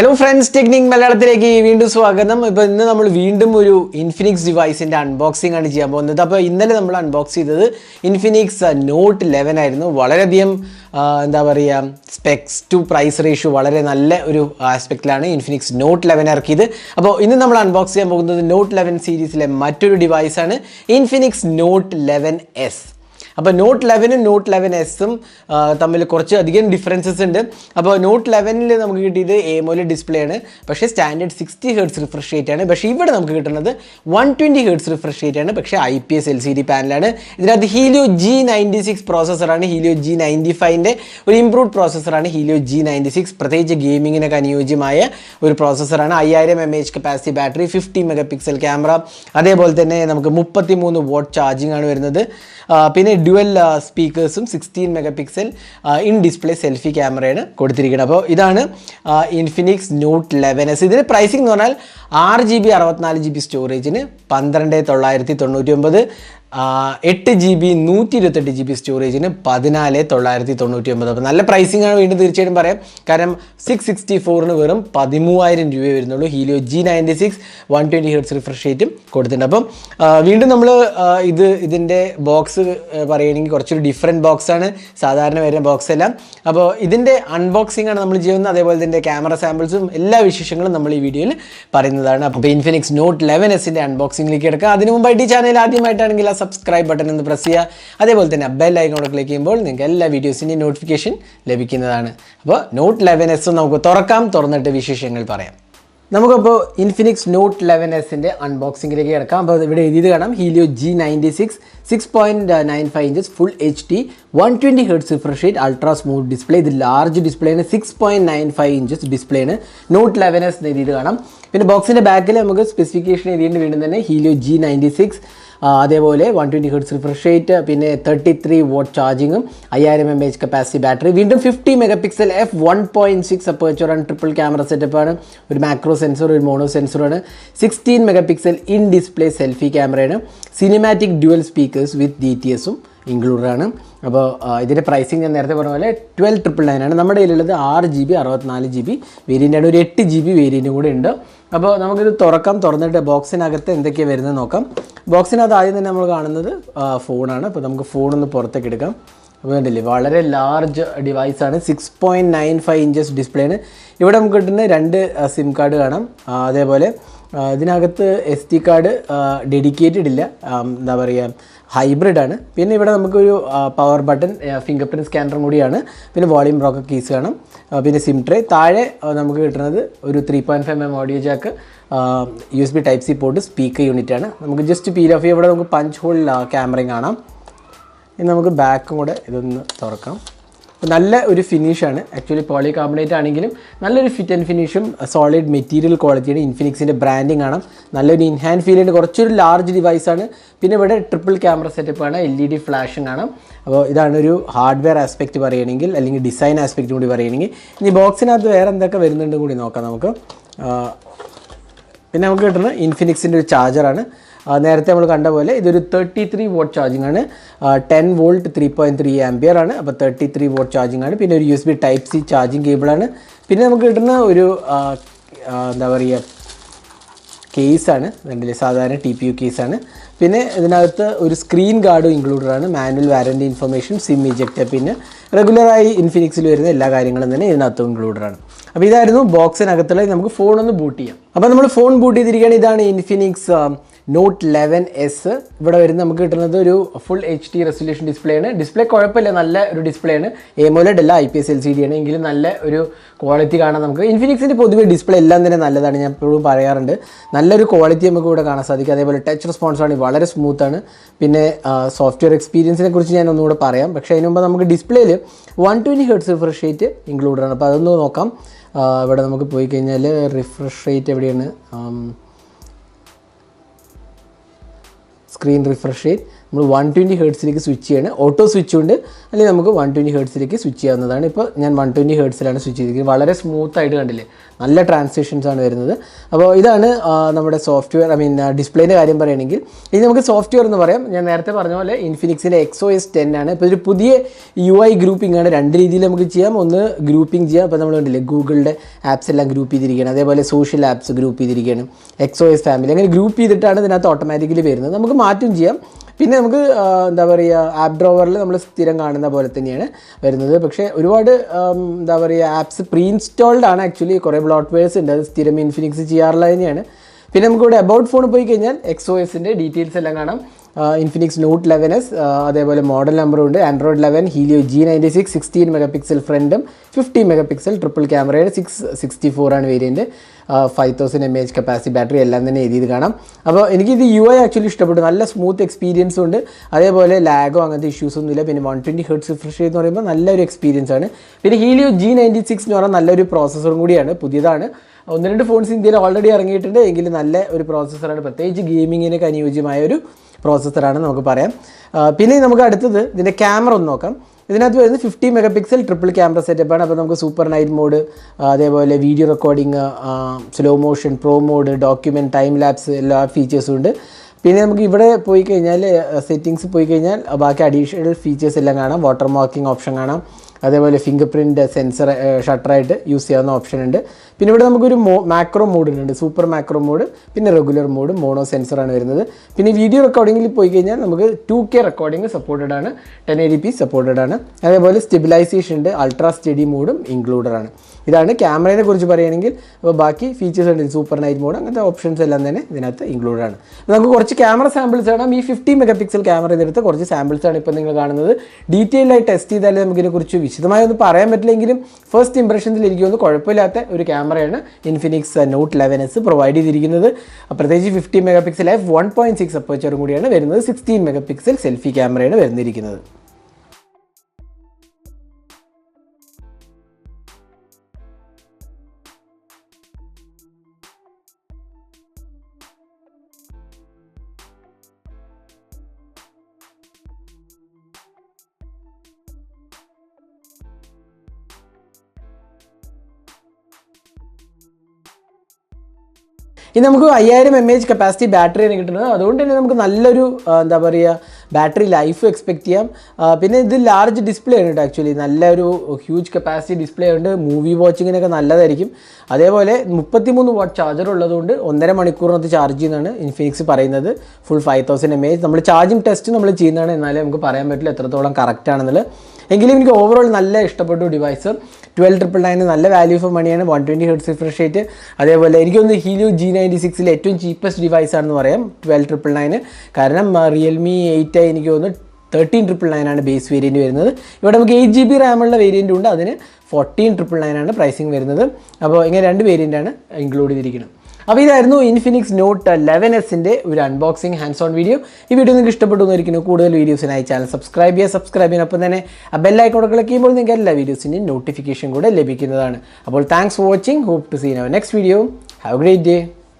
Hello friends, Technique Malayalam വീണ്ടും സ്വാഗതം. ഇപ്പോൾ ഇന്ന് നമ്മൾ വീണ്ടും ഒരു Infinix ഡിവൈസിന്റെ അൺബോക്സിംഗ് ആണ് ചെയ്യാൻ പോകുന്നത്. അപ്പോൾ ഇന്നലെ നമ്മൾ അൺബോക്സ് ചെയ്തത് Infinix Note 11 ആയിരുന്നു. വളരെയധികം എന്താ പറയുക സ്പെക്സ് ടു പ്രൈസ് റേഷ്യോ വളരെ നല്ല ഒരു ആസ്പെക്റ്റിലാണ് Infinix Note 11 ഇറക്കിയത്. അപ്പോൾ ഇന്ന് നമ്മൾ അൺബോക്സ് ചെയ്യാൻ പോകുന്നത് Note 11 സീരീസിലെ മറ്റൊരു ഡിവൈസാണ് Infinix Note 11S. അപ്പോൾ നോട്ട് 11ഉം നോട്ട് 11എസും തമ്മിൽ കുറച്ച് അധികം ഡിഫറൻസസ് ഉണ്ട്. അപ്പോൾ നോട്ട് 11ൽ നമുക്ക് കിട്ടിയത് AMOLED ഡിസ്പ്ലേ ആണ്, പക്ഷേ സ്റ്റാൻഡേർഡ് 60 ഹെർട്സ് റിഫ്രഷ് റേറ്റ് ആണ്. പക്ഷേ ഇവിടെ നമുക്ക് കിട്ടുന്നത് 120 ഹെർട്സ് റിഫ്രഷ് റേറ്റ് ആണ്, പക്ഷേ IPS LCD പാനലാണ്. ഇതിനകത്ത് Helio G96 പ്രോസസ്സറാണ്. Helio G95ൻ്റെ ഒരു ഇംപ്രൂവ്ഡ് പ്രോസസ്സറാണ് Helio G96. പ്രത്യേകിച്ച് ഗെയിമിങ്ങിനൊക്കെ അനുയോജ്യമായ ഒരു പ്രോസസ്സറാണ്. 5000 mAh capacity battery, 50 megapixel camera, അതേപോലെ തന്നെ നമുക്ക് 33 വാട്ട് ചാർജിങ് ആണ് വരുന്നത്. പിന്നെ ഡ്യുവൽ സ്പീക്കേഴ്സും 16 മെഗാപിക്സൽ ഇൻ ഡിസ്പ്ലേ സെൽഫി ക്യാമറയാണ് കൊടുത്തിരിക്കുന്നത്. അപ്പോൾ ഇതാണ് Infinix Note 11S. ഇതിന് പ്രൈസിംഗ് എന്ന് പറഞ്ഞാൽ 6GB 64GB സ്റ്റോറേജിന് 12,999, 8GB 128GB സ്റ്റോറേജിന് 14,999. അപ്പോൾ നല്ല പ്രൈസിംഗ് ആണ്. വീണ്ടും തീർച്ചയായിട്ടും പറയാം, കാരണം 664ന് വെറും 13,000 രൂപയെ വരുന്നുള്ളൂ. Helio G96 120 ഹെർട്സ് റിഫ്രഷ് റേറ്റും കൊടുത്തിട്ടുണ്ട്. അപ്പം വീണ്ടും നമ്മൾ ഇതിൻ്റെ ബോക്സ് പറയുകയാണെങ്കിൽ കുറച്ചൊരു ഡിഫറെൻറ്റ് ബോക്സാണ് സാധാരണ വരുന്ന ബോക്സ് എല്ലാം. അപ്പോൾ ഇതിൻ്റെ അൺബോക്സിംഗ് ആണ് നമ്മൾ ചെയ്യുന്നത്. അതേപോലെ ഇതിൻ്റെ ക്യാമറ സാമ്പിൾസും എല്ലാ വിശേഷങ്ങളും നമ്മൾ ഈ വീഡിയോയിൽ പറയുന്നതാണ്. അപ്പോൾ Infinix Note 11Sൻ്റെ അൺബോക്സിംഗിലേക്ക് കിടക്കുക. അതിന് മുമ്പായിട്ട് ഈ ചാനൽ ആദ്യമായിട്ടാണെങ്കിൽ ആ സബ്സ്ക്രൈബ് ബട്ടൺ ഒന്ന് പ്രസ് ചെയ്യുക. അതേപോലെ തന്നെ ബെൽ ഐക്കൺ ക്ലിക്ക് ചെയ്യുമ്പോൾ നിങ്ങൾക്ക് എല്ലാ വീഡിയോസിൻ്റെയും നോട്ടിഫിക്കേഷൻ ലഭിക്കുന്നതാണ്. അപ്പോൾ Note 11S നമുക്ക് തുറന്നിട്ട് വിശേഷങ്ങൾ പറയാം. നമുക്കപ്പോൾ Infinix Note 11Sൻ്റെ അൺബോക്സിംഗിലേക്ക് കിടക്കാം. അപ്പോൾ ഇവിടെ എഴുതിയത് കാണാം, Helio G96 6.95 inches full HD 120 hertz refresh rate ultra smooth display. ഇത് ലാർജ് ഡിസ്പ്ലേ ആണ്, 6.95 ഇഞ്ചസ് ഡിസ്പ്ലേ ആണ്. Note 11S എഴുതിയത് കാണാം. പിന്നെ ബോക്സിൻ്റെ ബാക്കിൽ നമുക്ക് സ്പെസിഫിക്കേഷൻ എഴുതിയിട്ട് വീണ്ടും തന്നെ Helio G96, അതേപോലെ 120 ഹെർട്സ് റിഫ്രഷ് റേറ്റ്, പിന്നെ 33 വാട്ട് ചാർജിങ്ങും 5000 mAh കപ്പാസിറ്റി ബാറ്ററി, വീണ്ടും 50 മെഗാപിക്സൽ f1.6 അപ്പർച്ചർ ആണ്, ട്രിപ്പിൾ ക്യാമറ സെറ്റപ്പാണ്, ഒരു മാക്രോ സെൻസർ, ഒരു മോണോ സെൻസറാണ്, 16 മെഗാപിക്സൽ ഇൻ ഡിസ്പ്ലേ സെൽഫി ക്യാമറയാണ്, സിനിമാറ്റിക് ഡ്യുവൽ സ്പീക്കേഴ്സ് വിത്ത് DTSഉം ഇൻക്ലൂഡഡ് ആണ്. അപ്പോൾ ഇതിൻ്റെ പ്രൈസിങ് ഞാൻ നേരത്തെ പറഞ്ഞ പോലെ 12,999 ആണ്. നമ്മുടെ കയ്യിലുള്ളത് 6GB 64GB വേരിയൻ്റാണ്, ഒരു 8GB വേരിയൻറ്റും കൂടി ഉണ്ട്. അപ്പോൾ നമുക്കിത് തുറന്നിട്ട് ബോക്സിനകത്ത് എന്തൊക്കെയാണ് വരുന്നത് നോക്കാം. ബോക്സിനകത്ത് ആദ്യം തന്നെ നമ്മൾ കാണുന്നത് ഫോണാണ്. അപ്പോൾ നമുക്ക് ഫോണൊന്ന് പുറത്തേക്ക് എടുക്കാം. അപ്പോൾ കണ്ടില്ലേ, വളരെ ലാർജ് ഡിവൈസാണ്, 6.95 ഇഞ്ചസ് ഡിസ്പ്ലേ ആണ്. ഇവിടെ നമുക്ക് കിട്ടുന്ന 2 സിം കാർഡ് കാണാം. അതേപോലെ ഇതിനകത്ത് SD കാർഡ് ഡെഡിക്കേറ്റഡ് ഇല്ല, എന്താ പറയുക, ഹൈബ്രിഡ് ആണ്. പിന്നെ ഇവിടെ നമുക്കൊരു പവർ ബട്ടൺ, ഫിംഗർ പ്രിൻറ്റ് സ്കാനറും കൂടിയാണ്. പിന്നെ വോളിയം റോക്കർ കീസ് കാണാം. പിന്നെ സിം ട്രേ. താഴെ നമുക്ക് കിട്ടുന്നത് ഒരു 3.5mm audio Jack, USB Type-C port, speaker unit ആണ്. നമുക്ക് ജസ്റ്റ് പീൽ ഓഫ് ചെയ്യാം. ഇവിടെ നമുക്ക് പഞ്ച് ഹോൾ ക്യാമറയും കാണാം. ഇനി നമുക്ക് ബാക്കും കൂടെ ഇതൊന്ന് തുറക്കാം. നല്ല ഒരു ഫിനിഷാണ്. ആക്ച്വലി പോളി കാർബണേറ്റ് ആണെങ്കിലും നല്ലൊരു ഫിറ്റ് ആൻഡ് ഫിനിഷും സോളിഡ് മെറ്റീരിയൽ ക്വാളിറ്റിയാണ്. ഇൻഫിനിക്സിൻ്റെ ബ്രാൻഡിങ് ആണ്. നല്ലൊരു ഇൻഹാൻഡ് ഫീൽ ഉണ്ട്. കുറച്ചൊരു ലാർജ് ഡിവൈസാണ്. പിന്നെ ഇവിടെ ട്രിപ്പിൾ ക്യാമറ സെറ്റപ്പാണ്, LED ഫ്ലാഷും കാണാം. അപ്പോൾ ഇതാണ് ഒരു ഹാർഡ്വെയർ ആസ്പെക്റ്റ് പറയുകയാണെങ്കിൽ, അല്ലെങ്കിൽ ഡിസൈൻ ആസ്പെക്റ്റ് കൂടി പറയുകയാണെങ്കിൽ. ഇനി ബോക്സിനകത്ത് വേറെ എന്തൊക്കെ വരുന്നുണ്ട് കൂടി നോക്കാം നമുക്ക്. പിന്നെ നമുക്ക് കിട്ടുന്നത് ഇൻഫിനിക്സിൻ്റെ ഒരു ചാർജറാണ്. നേരത്തെ നമ്മൾ കണ്ട പോലെ ഇതൊരു 33 വാട്ട് ചാർജിങ് ആണ്, 10 വോൾട്ട് 3.3 ആംപിയർ ആണ്. അപ്പോൾ 33 വാട്ട് ചാർജിങ് ആണ്. പിന്നെ ഒരു USB Type-C ചാർജിങ് കേബിളാണ്. പിന്നെ നമുക്ക് കിട്ടുന്ന ഒരു എന്താ പറയുക കേസാണ്, കണ്ടില്ലേ, സാധാരണ TPU കേസാണ്. പിന്നെ ഇതിനകത്ത് ഒരു സ്ക്രീൻ ഗാർഡും ഇൻക്ലൂഡഡ് ആണ്, manual warranty information, sim eject, പിന്നെ റെഗുലറായി ഇൻഫിനിക്സിൽ വരുന്ന എല്ലാ കാര്യങ്ങളും തന്നെ ഇതിനകത്തും ഇൻക്ലൂഡഡ് ആണ്. അപ്പോൾ ഇതായിരുന്നു ബോക്സിനകത്തുള്ള. നമുക്ക് ഫോണൊന്ന് ബൂട്ട് ചെയ്യാം. അപ്പോൾ നമ്മൾ ഫോൺ ബൂട്ട് ചെയ്തിരിക്കുകയാണ്. ഇതാണ് Infinix Note 11S. ഇവിടെ വരുന്ന നമുക്ക് കിട്ടുന്നത് ഒരു ഫുൾ HD റെസൊല്യൂഷൻ ഡിസ്പ്ലേ ആണ്. ഡിസ്പ്ലേ കുഴപ്പമില്ല, നല്ല ഒരു ഡിസ്പ്ലേ ആണ്. AMOLED അല്ല, IPS LCD ആണ്. എങ്കിലും നല്ല ഒരു ക്വാളിറ്റി കാണാൻ നമുക്ക്. ഇൻഫിനിക്സിൻ്റെ പൊതുവെ ഡിസ്പ്ലേ എല്ലാം തന്നെ നല്ലതാണ്, ഞാൻ എപ്പോഴും പറയാറുണ്ട്. നല്ലൊരു ക്വാളിറ്റി നമുക്ക് ഇവിടെ കാണാൻ സാധിക്കും. അതേപോലെ ടച്ച് റെസ്പോൺസ് ആണ്, വളരെ സ്മൂത്താണ്. പിന്നെ സോഫ്റ്റ്വെയർ എക്സ്പീരിയൻസിനെ കുറിച്ച് ഞാൻ ഒന്നുകൂടെ പറയാം. പക്ഷേ അതിന് മുമ്പ് നമുക്ക് ഡിസ്പ്ലേയിൽ 120 ഹെർട്സ് റിഫ്രഷ് റേറ്റ് ഇൻക്ലൂഡഡ് ആണ്. അപ്പോൾ അതൊന്ന് നോക്കാം. ഇവിടെ നമുക്ക് പോയി കഴിഞ്ഞാൽ റിഫ്രഷ് റേറ്റ് എവിടെയാണ്, സ്ക്രീൻ റിഫ്രഷ് റേറ്റ് നമ്മൾ 120 ഹെർട്സിലേക്ക് സ്വിച്ച് ചെയ്യണം. ഓട്ടോ സ്വിച്ച് ഉണ്ട്, അല്ലെങ്കിൽ നമുക്ക് 120 ഹെർട്സിലേക്ക് സ്വിച്ച് ചെയ്യാവുന്നതാണ്. ഇപ്പോൾ ഞാൻ 120 ഹെർട്സിലാണ് സ്വിച്ച് ചെയ്തിരിക്കുന്നത്. വളരെ സ്മൂത്തായിട്ട് കണ്ടില്ലേ, നല്ല ട്രാൻസിഷൻസ് ആണ് വരുന്നത്. അപ്പോൾ ഇതാണ് നമ്മുടെ സോഫ്റ്റ്വെയർ, ഡിസ്പ്ലേൻ്റെ കാര്യം പറയുകയാണെങ്കിൽ. ഇനി നമുക്ക് സോഫ്റ്റ്വെയർ എന്ന് പറയാം. ഞാൻ നേരത്തെ പറഞ്ഞ പോലെ ഇൻഫിനിക്സിൻ്റെ XOS 10 ആണ്. ഇപ്പോൾ ഒരു പുതിയ UI ഗ്രൂപ്പിംഗ് ആണ്. രണ്ട് രീതിയിൽ നമുക്ക് ചെയ്യാം. ഒന്ന് ഗ്രൂപ്പിംഗ് ചെയ്യാം. അപ്പോൾ നമ്മൾ കണ്ടില്ലേ, ഗൂഗിളിൻ്റെ ആപ്സ് എല്ലാം ഗ്രൂപ്പ് ചെയ്തിരിക്കുകയാണ്, അതേപോലെ സോഷ്യൽ ആപ്സ് ഗ്രൂപ്പ് ചെയ്തിരിക്കുകയാണ്, XOS ഫാമിലി, അങ്ങനെ ഗ്രൂപ്പ് ചെയ്തിട്ടാണ് ഇതിനകത്ത് ഓട്ടോമാറ്റിക്കലി വരുന്നത്. നമുക്ക് മാറ്റും ചെയ്യാം. പിന്നെ നമുക്ക് എന്താ പറയുക, ആപ്പ് ഡ്രോവറിൽ നമ്മൾ സ്ഥിരം കാണുന്ന പോലെ തന്നെയാണ് വരുന്നത്. പക്ഷേ ഒരുപാട് എന്താ പറയുക, ആപ്സ് പ്രീ ഇൻസ്റ്റാൾഡ് ആണ്. ആക്ച്വലി കുറേ ബ്ലോട്ട്വെയർസ് ഉണ്ട്, അത് സ്ഥിരം ഇൻഫിനിക്സ് ചെയ്യാറുള്ള തന്നെയാണ്. പിന്നെ നമുക്കിവിടെ അബൌട്ട് ഫോൺ പോയി കഴിഞ്ഞാൽ XOSൻ്റെ ഡീറ്റെയിൽസ് എല്ലാം കാണാം. Infinix Note 11s, അതേപോലെ മോഡൽ നമ്പറും ഉണ്ട്. ആൻഡ്രോയിഡ് 11, Helio G96, 16 മെഗാപിക്സൽ ഫ്രണ്ടും 50 മെഗാപിക്സൽ ട്രിപ്പിൾ ക്യാമറയുടെ 664 ആണ് വേരിയൻറ്റ്. 5000 mAh കപ്പാസിറ്റി ബാറ്ററി എല്ലാം തന്നെ എഴുതിയത് കാണാം. അപ്പോൾ എനിക്കിത് UI ആക്ച്വലി ഇഷ്ടപ്പെട്ടു. നല്ല സ്മൂത്ത് എക്സ്പീരിയൻസും ഉണ്ട്, അതേപോലെ ലാഗോ അങ്ങനത്തെ ഇഷ്യൂസ് ഒന്നുമില്ല. പിന്നെ 120 ഹെർട്സ് റിഫ്രഷ് എന്ന് പറയുമ്പോൾ നല്ലൊരു എക്സ്പീരിയൻസ് ആണ്. പിന്നെ Helio G96 എന്ന് പറഞ്ഞാൽ നല്ലൊരു പ്രോസസ്സറും കൂടിയാണ്, പുതിയതാണ്. 1-2 ഫോൺസ് ഇന്ത്യയിൽ ഓൾറെഡി ഇറങ്ങിയിട്ടുണ്ട്, എങ്കിലും നല്ല ഒരു പ്രോസസ്സറാണ്. പ്രത്യേകിച്ച് ഗെയിമിങ്ങിനൊക്കെ അനുയോജ്യമായ ഒരു പ്രോസസ്സറാണ് നമുക്ക് പറയാം. പിന്നെ നമുക്ക് അടുത്തത് ഇതിൻ്റെ ക്യാമറ ഒന്ന് നോക്കാം. ഇതിനകത്ത് വരുന്നത് 50 മെഗാപിക്സൽ ട്രിപ്പിൾ ക്യാമറ സെറ്റപ്പാണ്. അപ്പോൾ നമുക്ക് സൂപ്പർ നൈറ്റ് മോഡ്, അതേപോലെ video recording, slow motion, pro mode, document, time lapse എല്ലാ ഫീച്ചേഴ്സും ഉണ്ട്. പിന്നെ നമുക്ക് ഇവിടെ പോയി കഴിഞ്ഞാൽ സെറ്റിങ്സ് പോയി കഴിഞ്ഞാൽ ബാക്കി അഡീഷണൽ ഫീച്ചേഴ്സ് എല്ലാം കാണാം. വാട്ടർ മാർക്കിംഗ് ഓപ്ഷൻ കാണാം, അതേപോലെ ഫിംഗർ പ്രിൻറ്റ് സെൻസർ ഷട്ടറായിട്ട് യൂസ് ചെയ്യാവുന്ന ഓപ്ഷൻ ഉണ്ട്. പിന്നെ ഇവിടെ നമുക്കൊരു മാക്രോ മോഡ് ഉണ്ട്, സൂപ്പർ മാക്രോ മോഡ്, പിന്നെ റെഗുലർ മോഡ്, മോണോ സെൻസറാണ് വരുന്നത്. പിന്നെ വീഡിയോ റെക്കോർഡിങ്ങിൽ പോയി കഴിഞ്ഞാൽ നമുക്ക് 2K റെക്കോർഡിംഗ് സപ്പോർട്ടഡ് ആണ്, 1080p സപ്പോർട്ടഡ് ആണ്. അതേപോലെ സ്റ്റെബിലൈസേഷൻ ഉണ്ട്, അൾട്രാ സ്റ്റഡി മോഡും ഇൻക്ലൂഡഡ് ആണ്. ഇതാണ് ക്യാമറയെ കുറിച്ച് പറയുകയാണെങ്കിൽ. അപ്പോൾ ബാക്കി ഫീച്ചേഴ്സ് ഉണ്ട്, സൂപ്പർ നൈറ്റ് മോഡ്, അങ്ങനത്തെ ഓപ്ഷൻസ് എല്ലാം തന്നെ ഇതിനകത്ത് ഇൻക്ലൂഡഡ് ആണ്. നമുക്ക് കുറച്ച് ക്യാമറ സാമ്പിൾസ് കാണാം. ഈ 50 മെഗാപിക്സൽ ക്യാമറ ഇതിനകത്ത് കുറച്ച് സാമ്പിൾസ് ആണ് ഇപ്പോൾ നിങ്ങൾ കാണുന്നത്. ഡീറ്റെയിൽ ആയി ടെസ്റ്റ് ചെയ്താലേ നമുക്കിതിനെക്കുറിച്ച് വിശദമായി ഒന്നും പറയാൻ പറ്റില്ലെങ്കിലും ഫസ്റ്റ് ഇംപ്രഷൻസിൽ എനിക്ക് തോന്നുന്നു കുഴപ്പമില്ലാത്ത ഒരു ക്യാമറയാണ് ഇൻഫിനിക്സ് നോട്ട് 11s പ്രൊവൈഡ് ചെയ്തിരിക്കുന്നത്. പ്രത്യേകിച്ച് 50 മെഗാപിക്സൽ f1.6 അപ്പർച്ചറും കൂടിയാണ് വരുന്നത്. 16 മെഗാപിക്സൽ സെൽഫി ക്യാമറയാണ് വരുന്നിരിക്കുന്നത്. ഇനി നമുക്ക് 5000 mAh കപ്പാസിറ്റി ബാറ്ററിയാണ് കിട്ടുന്നത്. അതുകൊണ്ട് തന്നെ നമുക്ക് നല്ലൊരു എന്താ പറയുക, ബാറ്ററി ലൈഫ് എക്സ്പെക്ട് ചെയ്യാം. പിന്നെ ഇത് ലാർജ് ഡിസ്പ്ലേ ആണ് കേട്ടോ. ആക്ച്വലി നല്ലൊരു ഹ്യൂജ് കപ്പാസിറ്റി ഡിസ്പ്ലേ ഉണ്ട്, മൂവി വാച്ചിങ്ങിനൊക്കെ നല്ലതായിരിക്കും. അതേപോലെ 33 വാട്ട് ചാർജർ ഉള്ളതുകൊണ്ട് 1.5 മണിക്കൂറിനകത്ത് ചാർജ് ചെയ്യുന്നതാണ് ഇൻഫിനിക്സ് പറയുന്നത്. ഫുൾ 5000 mAh നമ്മൾ ചാർജിങ് ടെസ്റ്റ് നമ്മൾ ചെയ്യുന്നതാണ്, എന്നാലേ നമുക്ക് പറയാൻ പറ്റില്ല എത്രത്തോളം കറക്റ്റ് ആണെന്നുള്ളത്. എങ്കിലും എനിക്ക് ഓവറോൾ നല്ല ഇഷ്ടപ്പെട്ടു ഡിവൈസ്. 12999 നല്ല വാല്യൂ ഫോർ മണിയാണ്. 120 ഹെർട്സ് റിഫ്രഷ് റേറ്റ്. അതേപോലെ എനിക്കൊന്ന് Helio G96 ഏറ്റവും ചീപ്പസ്റ്റ് ഡിവൈസ് ആണെന്ന് പറയാം 12999. കാരണം റിയൽമി 8 എനിക്ക് തോന്നുന്നു 13999 ആണ് ബേസ് വേരിയൻറ്റ് വരുന്നത്. ഇവിടെ നമുക്ക് 8GB റാമുള്ള വേരിയൻറ്റ് ഉണ്ട്, അതിന് 14999 ആണ് പ്രൈസിങ് വരുന്നത്. അപ്പോൾ ഇങ്ങനെ 2 വേരിയൻ്റാണ് ഇൻക്ലൂഡ് ചെയ്തിരിക്കുന്നത്. അപ്പോൾ ഇതായിരുന്നു ഇൻഫിനിക്സ് നോട്ട് 11s ഒരു അൺബോക്സിങ് ഹാൻഡ്സ് ഓൺ വീഡിയോ. ഈ വീഡിയോ നിങ്ങൾക്ക് ഇഷ്ടപ്പെട്ടു എന്നിരിക്കുന്നു. കൂടുതൽ വീഡിയോസിനായി ചാനൽ സബ്സ്ക്രൈബ് ചെയ്യാനൊപ്പം തന്നെ ബെല്ലൈക്കൺ ക്ലിക്ക് ചെയ്യുമ്പോൾ നിങ്ങൾക്ക് എല്ലാ വീഡിയോസിൻ്റെയും നോട്ടിഫിക്കേഷൻ കൂടെ ലഭിക്കുന്നതാണ്. അപ്പോൾ thanks for watching. Hope to see in our next video. Have a great day.